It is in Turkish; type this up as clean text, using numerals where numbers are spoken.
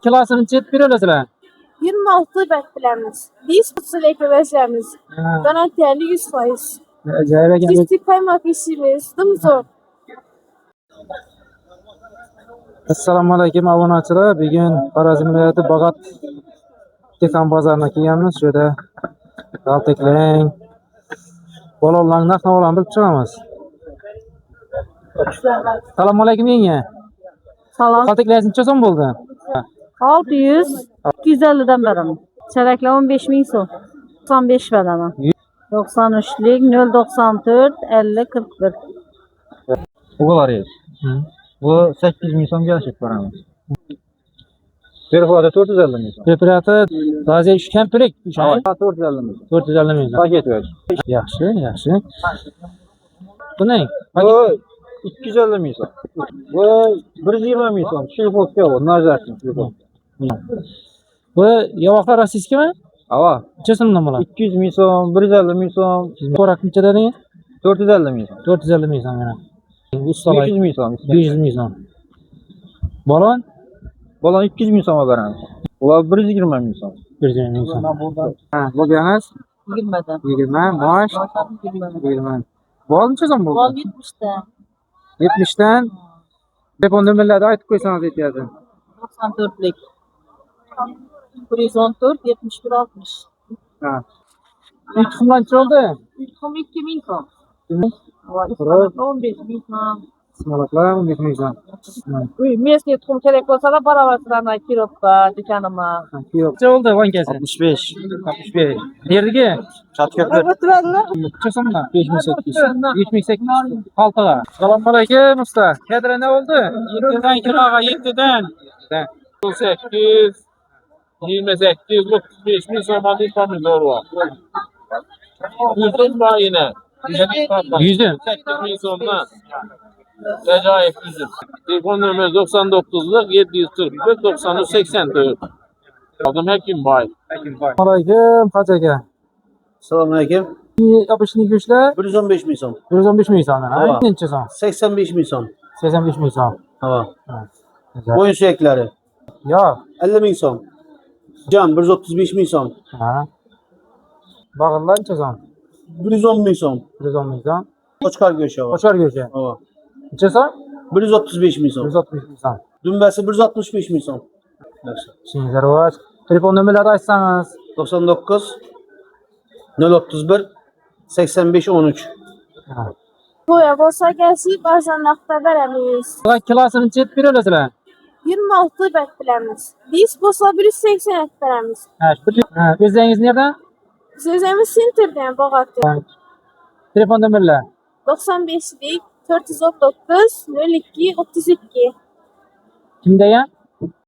Klasını çet bir öylesine. 26 beklerimiz. Disk eklememiz. Garantiyeli 100%. Acayip geldi. Distik kaymak işimiz. Dım zor. Assalomu alaykum obunachilar. Bugun Xorazm viloyati Bog'ot Tekan bozoriga kelganmiz. Shu yerda kaltaklang bolalarning narx-navolarni bilib chiqamiz. Assalomu alaykum yenge. Salam. Kaltaklar necha so'm bo'ldi? 600. 250'den berim. Çerekle 15 bin son. 95 bedava. 93'lik 094 50 41. Bu kadar ya. Bu 8 bin son gelecek paramız. Perforatör 450 milyon. Preparatı taze üçgen pürek. Ha, 450 milyon. 450 milyon. Paket ver. Yaxshi, yaxshi. Bu ne? Bu 250 milyon. Bu 120 milyon. Şilfok yok. Nazarsın şilfok. Bu yavaklar rasiski mi? Hava. Necha so'mdan bo'ladi? 200 milyon, 150 milyon, Ko'rak necha dedingiz? 450 milyon. 450 milyon mana. 500 milyon. 500 milyon. Balon? Balon 200 milyona veremiz. Ular 120 milyon. 120 milyon. Ha, bu gelmez. 20'den. 20 maaş. 20. Bol necha so'm Bol bo'ldi? 70'den. 70'ten telefon nomerlerini aytib qo'ysangiz yetyapti. 94'lik. 114 71 60. Ha. İlk kumdan necha oldu? İlk kum 2000 kum. Kırık. 15 bin kum. Smalaklar 15 milyon. Местный kum gerek olsa da baravasından kiropka dükkanıma. Yok. Necha oldu bankası? 65. 65. Neredeki? Çatköprü. Necha so'mdan? 58. 78. Paltaga. Assalomu alaykum usta. Kadra ne oldu? 7'den kiraga 7'den. 8, 28, 35 bin zaman ifamız var. Yüzün var yine. Yüzün. 8 bin sonra. Acayip yüzün. Telefon numarası 99'luk 745 93 84. Adım Hekim Bay. Assalomu alaykum Hoji aka. Selamünaleyküm. Yapışını güçle 115 milyon. 115 milyon. Ha, Tamam. necha so'm? 85 milyon. 85 milyon. Tamam. Güzel. Boyun sürekleri. Yok. 50 milyon. Cam 135 milyon. Ha. Bağırlar necha so'm? 110 milyon. 110 milyon. Koçkar göçe var. Koşar göçe. Tamam. Necha so'm? 135 milyon. 160 milyon. Dümbesi 165 milyon. İşinizler var. Telefon numarası açsanız. 99 031 85 13. Ha. Boya bolsa gelsin bazen nakta veremiz. Ulan kilasını çet bir öylesine. 26 beklerimiz. Disk bolsa 180 veremiz. Ha, özleriniz nereden? Sözemiz Sinter'den Boğat'ta. Telefon numarası. 95'lik 419 02 32. Kimde ya?